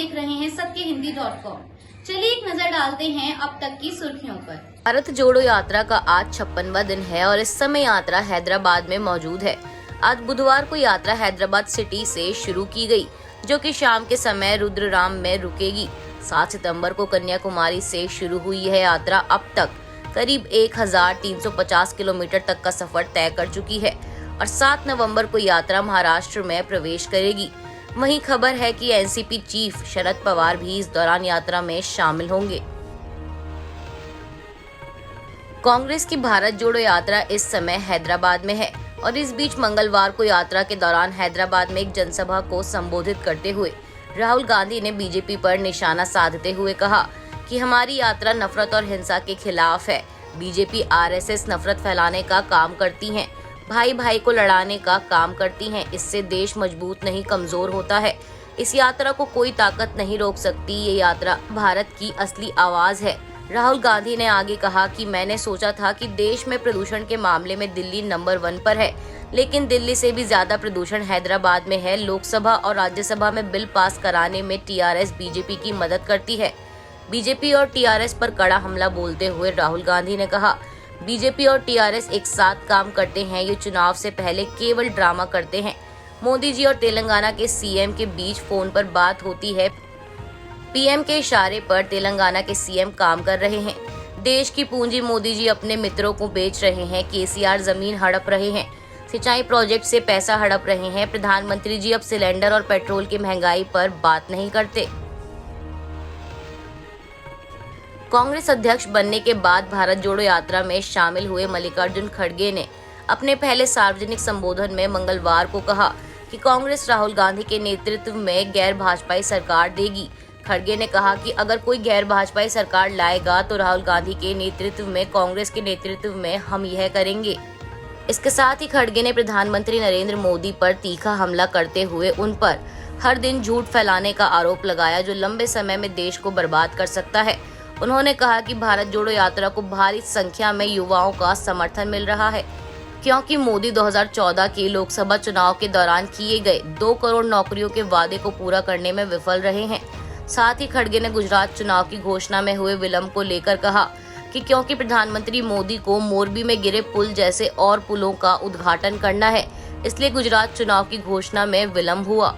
देख रहे हैं सत्यहिंदी.com। चलिए एक नजर डालते हैं अब तक की सुर्खियों पर। भारत जोड़ो यात्रा का आज 56वां दिन है और इस समय यात्रा हैदराबाद में मौजूद है। आज बुधवार को यात्रा हैदराबाद सिटी से शुरू की गई, जो कि शाम के समय रुद्रराम में रुकेगी। 7 सितंबर को कन्याकुमारी से शुरू हुई है यात्रा। अब तक करीब 1350 किलोमीटर तक का सफर तय कर चुकी है और 7 नवंबर को यात्रा महाराष्ट्र में प्रवेश करेगी। वहीं खबर है कि एनसीपी चीफ शरद पवार भी इस दौरान यात्रा में शामिल होंगे। कांग्रेस की भारत जोड़ो यात्रा इस समय हैदराबाद में है और इस बीच मंगलवार को यात्रा के दौरान हैदराबाद में एक जनसभा को संबोधित करते हुए राहुल गांधी ने बीजेपी पर निशाना साधते हुए कहा कि हमारी यात्रा नफरत और हिंसा के खिलाफ है। बीजेपी आरएसएस नफरत फैलाने का काम करती है, भाई भाई को लड़ाने का काम करती हैं। इससे देश मजबूत नहीं कमजोर होता है। इस यात्रा को कोई ताकत नहीं रोक सकती। ये यात्रा भारत की असली आवाज है। राहुल गांधी ने आगे कहा कि मैंने सोचा था कि देश में प्रदूषण के मामले में दिल्ली नंबर 1 पर है, लेकिन दिल्ली से भी ज्यादा प्रदूषण हैदराबाद में है। लोकसभा और राज्यसभा में बिल पास कराने में टीआरएस बीजेपी की मदद करती है। बीजेपी और टीआरएस पर कड़ा हमला बोलते हुए राहुल गांधी ने कहा, बीजेपी और टीआरएस एक साथ काम करते हैं। ये चुनाव से पहले केवल ड्रामा करते हैं। मोदी जी और तेलंगाना के सीएम के बीच फोन पर बात होती है। पीएम के इशारे पर तेलंगाना के सीएम काम कर रहे हैं। देश की पूंजी मोदी जी अपने मित्रों को बेच रहे हैं। केसीआर जमीन हड़प रहे हैं, सिंचाई प्रोजेक्ट से पैसा हड़प रहे हैं। प्रधानमंत्री जी अब सिलेंडर और पेट्रोल की महंगाई पर बात नहीं करते। कांग्रेस अध्यक्ष बनने के बाद भारत जोड़ो यात्रा में शामिल हुए मल्लिकार्जुन खड़गे ने अपने पहले सार्वजनिक संबोधन में मंगलवार को कहा कि कांग्रेस राहुल गांधी के नेतृत्व में गैर भाजपाई सरकार देगी। खड़गे ने कहा कि अगर कोई गैर भाजपाई सरकार लाएगा तो राहुल गांधी के नेतृत्व में, कांग्रेस के नेतृत्व में हम यह करेंगे। इसके साथ ही खड़गे ने प्रधानमंत्री नरेंद्र मोदी पर तीखा हमला करते हुए उन पर हर दिन झूठ फैलाने का आरोप लगाया, जो लंबे समय में देश को बर्बाद कर सकता है। उन्होंने कहा कि भारत जोड़ो यात्रा को भारी संख्या में युवाओं का समर्थन मिल रहा है, क्योंकि मोदी 2014 के लोकसभा चुनाव के दौरान किए गए 2 करोड़ नौकरियों के वादे को पूरा करने में विफल रहे हैं। साथ ही खड़गे ने गुजरात चुनाव की घोषणा में हुए विलंब को लेकर कहा कि क्योंकि प्रधानमंत्री मोदी को मोरबी में गिरे पुल जैसे और पुलों का उद्घाटन करना है, इसलिए गुजरात चुनाव की घोषणा में विलंब हुआ।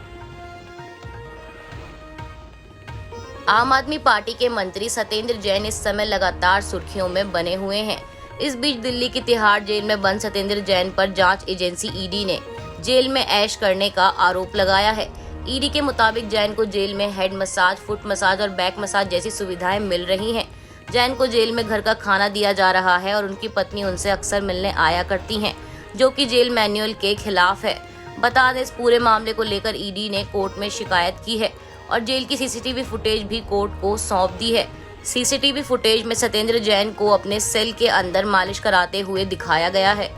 आम आदमी पार्टी के मंत्री सत्येंद्र जैन इस समय लगातार सुर्खियों में बने हुए हैं। इस बीच दिल्ली की तिहाड़ जेल में बंद सत्येंद्र जैन पर जांच एजेंसी ईडी ने जेल में ऐश करने का आरोप लगाया है। ईडी के मुताबिक जैन को जेल में हेड मसाज, फुट मसाज और बैक मसाज जैसी सुविधाएं मिल रही हैं। जैन को जेल में घर का खाना दिया जा रहा है और उनकी पत्नी उनसे अक्सर मिलने आया करती हैं, जो कि जेल मैनुअल के खिलाफ है। बता दें, इस पूरे मामले को लेकर ईडी ने कोर्ट में शिकायत की है और जेल की सीसीटीवी फुटेज भी कोर्ट को सौंप दी है। सीसीटीवी फुटेज में सत्येंद्र जैन को अपने सेल के अंदर मालिश कराते हुए दिखाया गया है।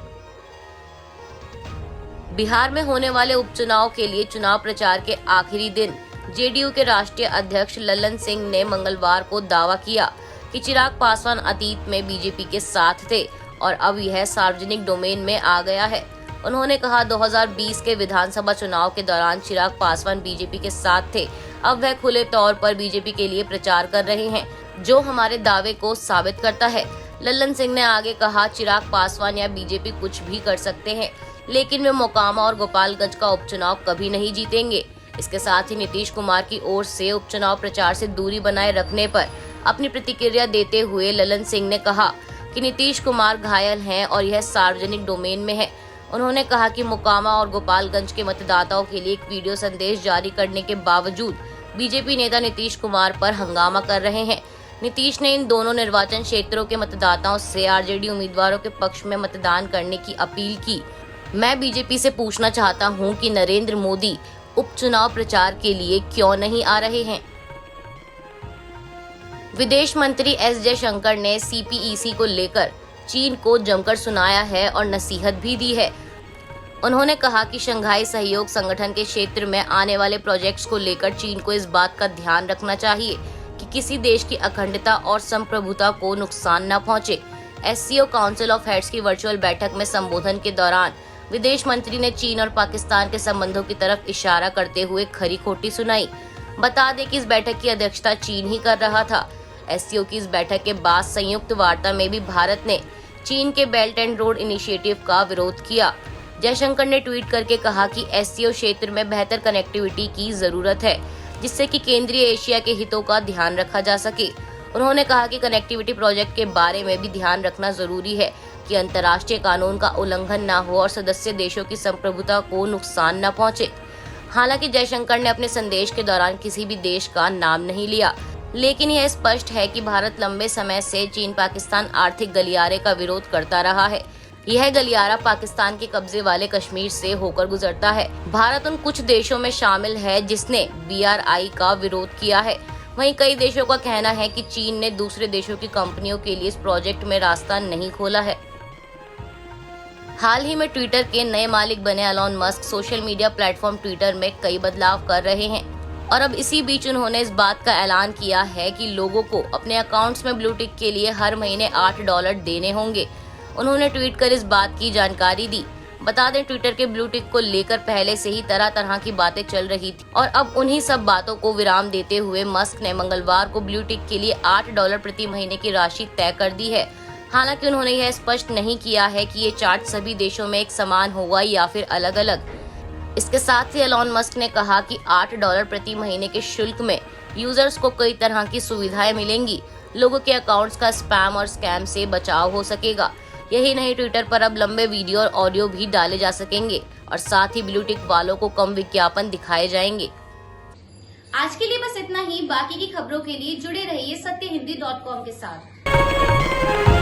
बिहार में होने वाले उपचुनाव के लिए चुनाव प्रचार के आखिरी दिन जेडीयू के राष्ट्रीय अध्यक्ष लल्लन सिंह ने मंगलवार को दावा किया कि चिराग पासवान अतीत में बीजेपी के साथ थे और अब यह सार्वजनिक डोमेन में आ गया है। उन्होंने कहा, 2020 के विधानसभा चुनाव के दौरान चिराग पासवान बीजेपी के साथ थे। अब वह खुले तौर पर बीजेपी के लिए प्रचार कर रहे हैं, जो हमारे दावे को साबित करता है। लल्लन सिंह ने आगे कहा, चिराग पासवान या बीजेपी कुछ भी कर सकते हैं, लेकिन वे मोकामा और गोपालगंज का उपचुनाव कभी नहीं जीतेंगे। इसके साथ ही नीतीश कुमार की ओर से उपचुनाव प्रचार से दूरी बनाए रखने पर अपनी प्रतिक्रिया देते हुए लल्लन सिंह ने कहा कि नीतीश कुमार घायल हैं और यह सार्वजनिक डोमेन में है। उन्होंने कहा कि मोकामा और गोपालगंज के मतदाताओं के लिए एक वीडियो संदेश जारी करने के बावजूद बीजेपी नेता नीतीश कुमार पर हंगामा कर रहे हैं। नीतीश ने इन दोनों निर्वाचन क्षेत्रों के मतदाताओं से आरजेडी उम्मीदवारों के पक्ष में मतदान करने की अपील की। मैं बीजेपी से पूछना चाहता हूं कि नरेंद्र मोदी उपचुनाव प्रचार के लिए क्यों नहीं आ रहे हैं। विदेश मंत्री एस जयशंकर ने सीपीईसी को लेकर चीन को जमकर सुनाया है और नसीहत भी दी है। उन्होंने कहा कि शंघाई सहयोग संगठन के क्षेत्र में आने वाले प्रोजेक्ट्स को लेकर चीन को इस बात का ध्यान रखना चाहिए कि किसी देश की अखंडता और संप्रभुता को नुकसान न पहुंचे। एससीओ काउंसिल ऑफ हेड्स की वर्चुअल बैठक में संबोधन के दौरान विदेश मंत्री ने चीन और पाकिस्तान के संबंधों की तरफ इशारा करते हुए खरी खोटी सुनाई। बता दें कि इस बैठक की अध्यक्षता चीन ही कर रहा था। एससीओ की इस बैठक के बाद संयुक्त वार्ता में भी भारत ने चीन के बेल्ट एंड रोड इनिशिएटिव का विरोध किया। जयशंकर ने ट्वीट करके कहा कि एससीओ क्षेत्र में बेहतर कनेक्टिविटी की जरूरत है, जिससे कि केंद्रीय एशिया के हितों का ध्यान रखा जा सके। उन्होंने कहा कि कनेक्टिविटी प्रोजेक्ट के बारे में भी ध्यान रखना जरूरी है कि अंतर्राष्ट्रीय कानून का उल्लंघन न हो और सदस्य देशों की संप्रभुता को नुकसान न पहुंचे। हालांकि जयशंकर ने अपने संदेश के दौरान किसी भी देश का नाम नहीं लिया, लेकिन यह स्पष्ट है कि भारत लंबे समय से चीन पाकिस्तान आर्थिक गलियारे का विरोध करता रहा है। यह गलियारा पाकिस्तान के कब्जे वाले कश्मीर से होकर गुजरता है। भारत उन कुछ देशों में शामिल है जिसने BRI का विरोध किया है। वहीं कई देशों का कहना है कि चीन ने दूसरे देशों की कंपनियों के लिए इस प्रोजेक्ट में रास्ता नहीं खोला है। हाल ही में ट्विटर के नए मालिक बने Elon Musk social media platform Twitter में कई बदलाव कर रहे हैं और अब इसी बीच उन्होंने इस बात का ऐलान किया है कि लोगों को अपने अकाउंट्स में ब्लू टिक के लिए हर महीने $8 देने होंगे। उन्होंने ट्वीट कर इस बात की जानकारी दी। बता दें, ट्विटर के ब्लू टिक को लेकर पहले से ही तरह तरह की बातें चल रही थी और अब उन्हीं सब बातों को विराम देते हुए मस्क ने मंगलवार को ब्लू टिक के लिए $8 प्रति महीने की राशि तय कर दी है। हालांकि उन्होंने यह स्पष्ट नहीं किया है कि ये चार्ज सभी देशों में एक समान होगा या फिर अलग अलग। इसके साथ ही एलॉन मस्क ने कहा कि $8 प्रति महीने के शुल्क में यूजर्स को कई तरह की सुविधाएं मिलेंगी। लोगों के अकाउंट्स का स्पैम और स्कैम से बचाव हो सकेगा। यही नहीं, ट्विटर पर अब लंबे वीडियो और ऑडियो भी डाले जा सकेंगे और साथ ही ब्लू टिक वालों को कम विज्ञापन दिखाए जाएंगे। आज के लिए बस इतना ही। बाकी की खबरों के लिए जुड़े रहिए सत्यहिंदी.com के साथ।